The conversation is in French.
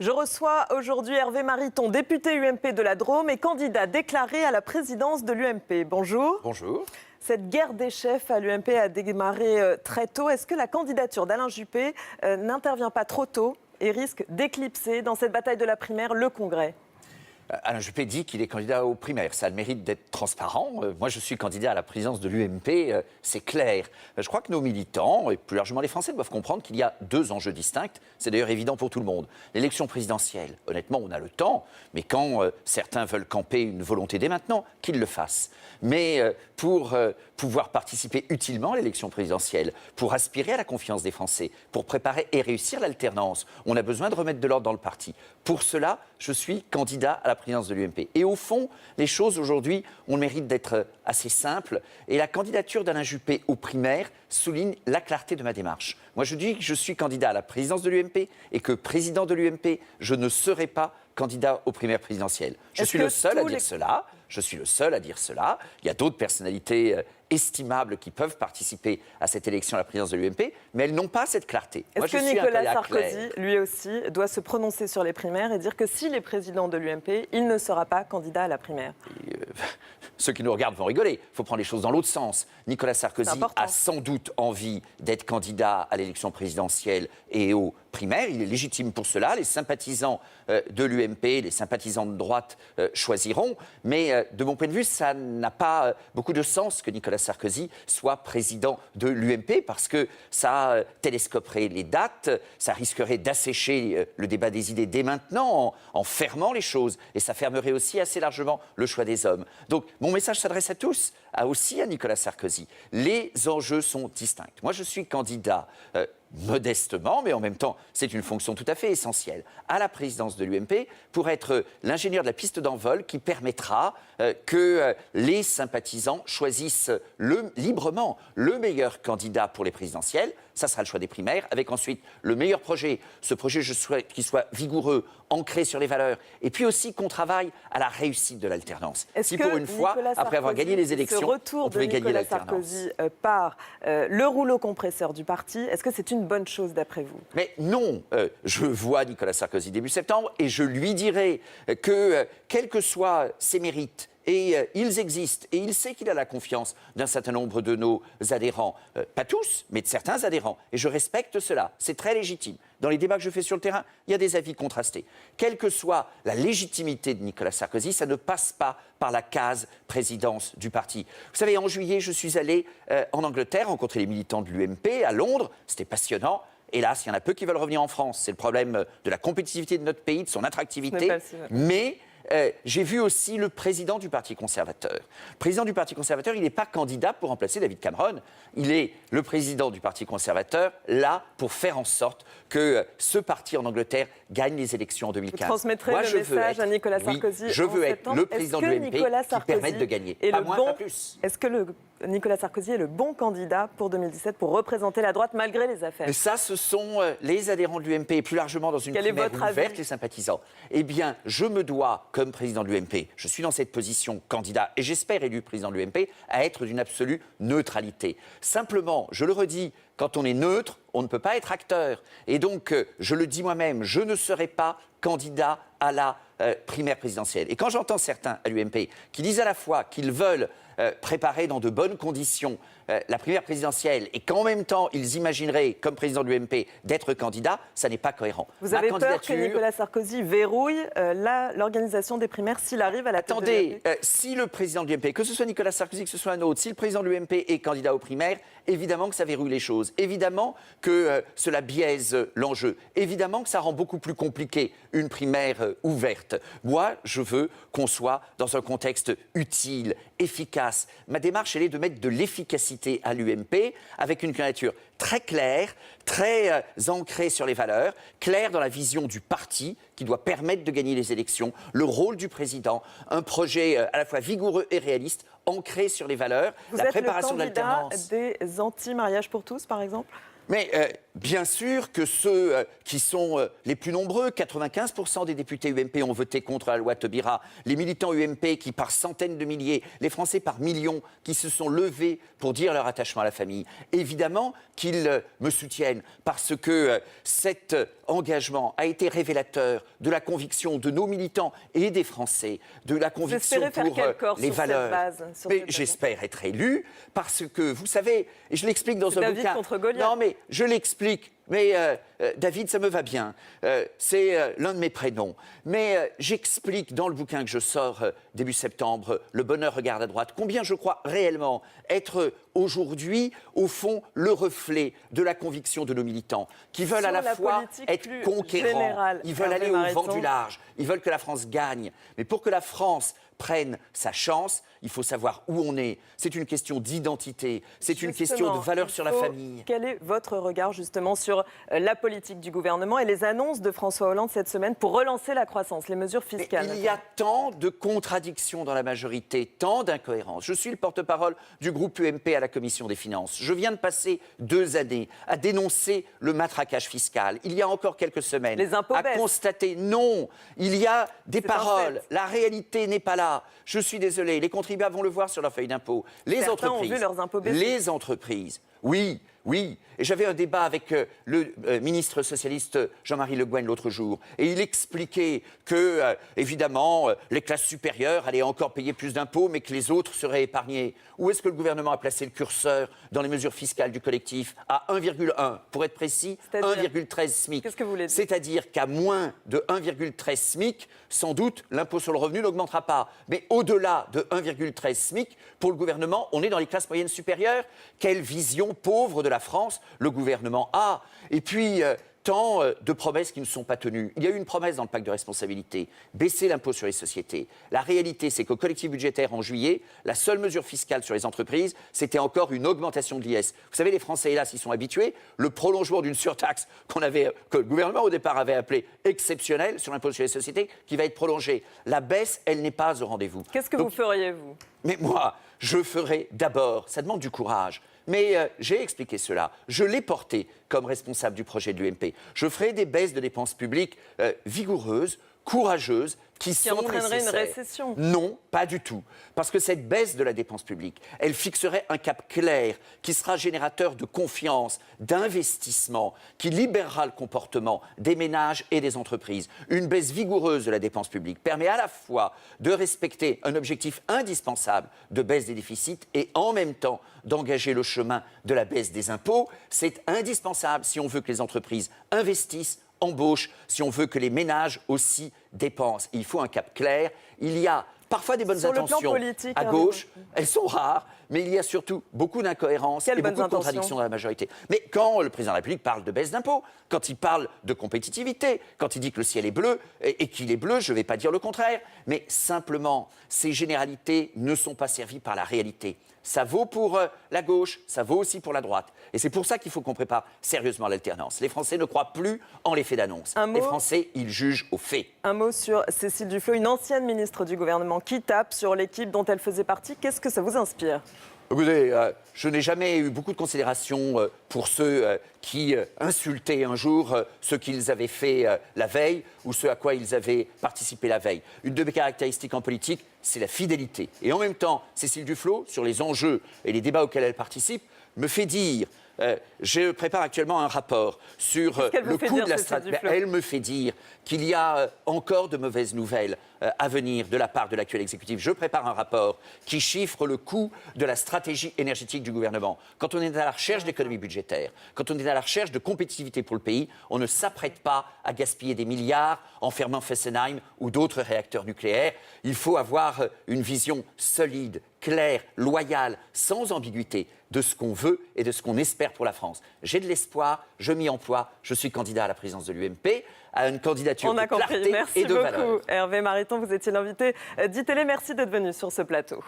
Je reçois aujourd'hui Hervé Mariton, député UMP de la Drôme et candidat déclaré à la présidence de l'UMP. Bonjour. Bonjour. Cette guerre des chefs à l'UMP a démarré très tôt. Est-ce que la candidature d'Alain Juppé n'intervient pas trop tôt et risque d'éclipser dans cette bataille de la primaire le Congrès ? Alain Juppé dit qu'il est candidat aux primaires. Ça a le mérite d'être transparent. Moi, je suis candidat à la présidence de l'UMP, c'est clair. Je crois que nos militants, et plus largement les Français, doivent comprendre qu'il y a deux enjeux distincts. C'est d'ailleurs évident pour tout le monde. L'élection présidentielle, honnêtement, on a le temps, mais quand certains veulent camper une volonté dès maintenant, qu'ils le fassent. Mais pour pouvoir participer utilement à l'élection présidentielle, pour aspirer à la confiance des Français, pour préparer et réussir l'alternance, on a besoin de remettre de l'ordre dans le parti. Pour cela, je suis candidat à la présidence de l'UMP. Et au fond, les choses aujourd'hui ont le mérite d'être assez simples. Et la candidature d'Alain Juppé aux primaires souligne la clarté de ma démarche. Moi, je dis que je suis candidat à la présidence de l'UMP et que président de l'UMP, je ne serai pas candidat aux primaires présidentielles. Je suis le seul à dire cela. Je suis le seul à dire cela. Il y a d'autres personnalités estimables qui peuvent participer à cette élection à la présidence de l'UMP, mais elles n'ont pas cette clarté. Est-ce que Nicolas Sarkozy, lui aussi, doit se prononcer sur les primaires et dire que s'il est président de l'UMP, il ne sera pas candidat à la primaire ? Ceux qui nous regardent vont rigoler. Il faut prendre les choses dans l'autre sens. Nicolas Sarkozy a sans doute envie d'être candidat à l'élection présidentielle et aux primaires. Il est légitime pour cela. Les sympathisants de l'UMP, les sympathisants de droite choisiront. Mais de mon point de vue, ça n'a pas beaucoup de sens que Nicolas Sarkozy soit président de l'UMP parce que ça télescoperait les dates, ça risquerait d'assécher le débat des idées dès maintenant en fermant les choses. Et ça fermerait aussi assez largement le choix des hommes. Donc, mon message s'adresse à tous, aussi à Nicolas Sarkozy. Les enjeux sont distincts. Moi, je suis candidat modestement, mais en même temps, c'est une fonction tout à fait essentielle, à la présidence de l'UMP pour être l'ingénieur de la piste d'envol qui permettra que les sympathisants choisissent librement le meilleur candidat pour les présidentielles. Ça sera le choix des primaires, avec ensuite le meilleur projet. Ce projet, je souhaite qu'il soit vigoureux, ancré sur les valeurs, et puis aussi qu'on travaille à la réussite de l'alternance. Si pour une fois, après avoir gagné les élections, on pouvait gagner l'alternance. Sarkozy par le rouleau compresseur du parti, est-ce que c'est une bonne chose d'après vous ? Mais non, je vois Nicolas Sarkozy début septembre et je lui dirai que, quels que soient ses mérites, et ils existent, et il sait qu'il a la confiance d'un certain nombre de nos adhérents, pas tous, mais de certains adhérents, et je respecte cela, c'est très légitime. Dans les débats que je fais sur le terrain, il y a des avis contrastés. Quelle que soit la légitimité de Nicolas Sarkozy, ça ne passe pas par la case présidence du parti. Vous savez, en juillet, je suis allé en Angleterre rencontrer les militants de l'UMP à Londres, c'était passionnant. Hélas, il y en a peu qui veulent revenir en France. C'est le problème de la compétitivité de notre pays, de son attractivité. Mais j'ai vu aussi le président du Parti conservateur. Le président du Parti conservateur, il n'est pas candidat pour remplacer David Cameron. Il est le président du Parti conservateur, là, pour faire en sorte que ce parti en Angleterre gagne les élections en 2015. Vous transmettrez le message à Nicolas Sarkozy. Oui, je veux être le président de l'UMP qui permette de gagner. Pas moins, pas plus. Est-ce que Nicolas Sarkozy est le bon candidat pour 2017 pour représenter la droite malgré les affaires ? Mais ça, ce sont les adhérents de l'UMP et plus largement dans une primaire ouverte, les sympathisants. Eh bien, je me dois, comme président de l'UMP, je suis dans cette position candidat et j'espère élu président de l'UMP, à être d'une absolue neutralité. Simplement, je le redis, quand on est neutre, on ne peut pas être acteur. Et donc, je le dis moi-même, je ne serai pas candidat à la primaire présidentielle. Et quand j'entends certains à l'UMP qui disent à la fois qu'ils veulent préparer dans de bonnes conditions la primaire présidentielle et qu'en même temps, ils imagineraient, comme président de l'UMP, d'être candidat, ça n'est pas cohérent. Vous avez peur que Nicolas Sarkozy verrouille l'organisation des primaires s'il arrive à la tête de l'UMP ? Si le président de l'UMP, que ce soit Nicolas Sarkozy, que ce soit un autre, si le président de l'UMP est candidat aux primaires, évidemment que ça verrouille les choses. Évidemment que cela biaise l'enjeu. Évidemment que ça rend beaucoup plus compliqué une primaire ouverte. Moi, je veux qu'on soit dans un contexte utile, efficace. Ma démarche, elle est de mettre de l'efficacité à l'UMP avec une candidature très claire, très ancrée sur les valeurs, claire dans la vision du parti qui doit permettre de gagner les élections, le rôle du président, un projet à la fois vigoureux et réaliste, ancré sur les valeurs, la préparation de l'alternance. Vous êtes le candidat des anti-mariage pour tous, par exemple ? Mais Bien sûr que ceux qui sont les plus nombreux, 95% des députés UMP ont voté contre la loi Taubira, les militants UMP qui par centaines de milliers, les Français par millions qui se sont levés pour dire leur attachement à la famille, évidemment qu'ils me soutiennent parce que cet engagement a été révélateur de la conviction de nos militants et des Français, de la conviction pour les valeurs. Mais j'espère être élu parce que, vous savez, et je l'explique dans un bouquin... contre Goliath. Non, mais je l'explique. Mais David, ça me va bien. C'est l'un de mes prénoms. Mais j'explique dans le bouquin que je sors début septembre, Le bonheur regarde à droite, combien je crois réellement être aujourd'hui, au fond, le reflet de la conviction de nos militants, qui veulent à la fois être conquérants, ils veulent aller au vent du large, ils veulent que la France gagne. Mais pour que la France prenne sa chance, il faut savoir où on est. C'est une question d'identité, c'est une question de valeur sur la famille. Quel est votre regard justement sur la politique du gouvernement et les annonces de François Hollande cette semaine pour relancer la croissance, les mesures fiscales? Il y a tant de contradictions dans la majorité, tant d'incohérences. Je suis le porte-parole du groupe UMP à la Commission des Finances. Je viens de passer 2 années à dénoncer le matraquage fiscal. Il y a encore quelques semaines, les impôts à baissent. Constater, non, il y a des paroles, la réalité n'est pas là. Je suis désolé, les contribuables vont le voir sur leur feuille d'impôt. Certains ont vu leurs impôts baisser. Les entreprises, oui. Oui, et j'avais un débat avec le ministre socialiste Jean-Marie Le Guen l'autre jour, et il expliquait que, évidemment, les classes supérieures allaient encore payer plus d'impôts, mais que les autres seraient épargnés. Où est-ce que le gouvernement a placé le curseur dans les mesures fiscales du collectif? À 1,1, pour être précis, 1,13 SMIC. Qu'est-ce que vous voulez dire? C'est-à-dire qu'à moins de 1,13 SMIC, sans doute, l'impôt sur le revenu n'augmentera pas. Mais au-delà de 1,13 SMIC, pour le gouvernement, on est dans les classes moyennes supérieures. Quelle vision pauvre de la France le gouvernement a. Et puis, tant de promesses qui ne sont pas tenues. Il y a eu une promesse dans le pacte de responsabilité, baisser l'impôt sur les sociétés. La réalité, c'est qu'au collectif budgétaire en juillet, la seule mesure fiscale sur les entreprises, c'était encore une augmentation de l'IS. Vous savez, les Français, hélas, s'y sont habitués. Le prolongement d'une surtaxe que le gouvernement, au départ, avait appelée exceptionnelle sur l'impôt sur les sociétés, qui va être prolongée. La baisse, elle n'est pas au rendez-vous. Qu'est-ce que vous feriez, vous? Mais moi, je ferai d'abord, ça demande du courage, mais j'ai expliqué cela. Je l'ai porté comme responsable du projet de l'UMP. Je ferai des baisses de dépenses publiques vigoureuses, courageuses, qui sont entraînerait nécessaires. une récession? Non, pas du tout. Parce que cette baisse de la dépense publique, elle fixerait un cap clair qui sera générateur de confiance, d'investissement, qui libérera le comportement des ménages et des entreprises. Une baisse vigoureuse de la dépense publique permet à la fois de respecter un objectif indispensable de baisse des déficits et en même temps d'engager le chemin de la baisse des impôts. C'est indispensable si on veut que les entreprises investissent, embauche, si on veut que les ménages aussi dépensent. Il faut un cap clair. Il y a parfois des bonnes intentions à gauche, elles sont rares, mais il y a surtout beaucoup d'incohérences et beaucoup de contradictions dans la majorité. Mais quand le président de la République parle de baisse d'impôts, quand il parle de compétitivité, quand il dit que le ciel est bleu et qu'il est bleu, je ne vais pas dire le contraire, mais simplement, ces généralités ne sont pas servies par la réalité. Ça vaut pour la gauche, ça vaut aussi pour la droite. Et c'est pour ça qu'il faut qu'on prépare sérieusement l'alternance. Les Français ne croient plus en l'effet d'annonce. Les Français, ils jugent aux faits. Un mot sur Cécile Duflot, une ancienne ministre du gouvernement qui tape sur l'équipe dont elle faisait partie. Qu'est-ce que ça vous inspire ? Écoutez, je n'ai jamais eu beaucoup de considération pour ceux qui insultaient un jour ce qu'ils avaient fait la veille ou ce à quoi ils avaient participé la veille. Une de mes caractéristiques en politique, c'est la fidélité. Et en même temps, Cécile Duflot, sur les enjeux et les débats auxquels elle participe, me fait dire... je prépare actuellement un rapport sur le coût de la stratégie. Elle me fait dire qu'il y a encore de mauvaises nouvelles à venir de la part de l'actuel exécutif. Je prépare un rapport qui chiffre le coût de la stratégie énergétique du gouvernement. Quand on est à la recherche d'économie budgétaire, quand on est à la recherche de compétitivité pour le pays, on ne s'apprête pas à gaspiller des milliards en fermant Fessenheim ou d'autres réacteurs nucléaires. Il faut avoir une vision solide, claire, loyale, sans ambiguïté de ce qu'on veut et de ce qu'on espère pour la France. J'ai de l'espoir, je m'y emploie, je suis candidat à la présidence de l'UMP, à une candidature de clarté et de valeur. Merci beaucoup. Hervé Mariton, vous étiez l'invité d'ITélé. Merci d'être venu sur ce plateau.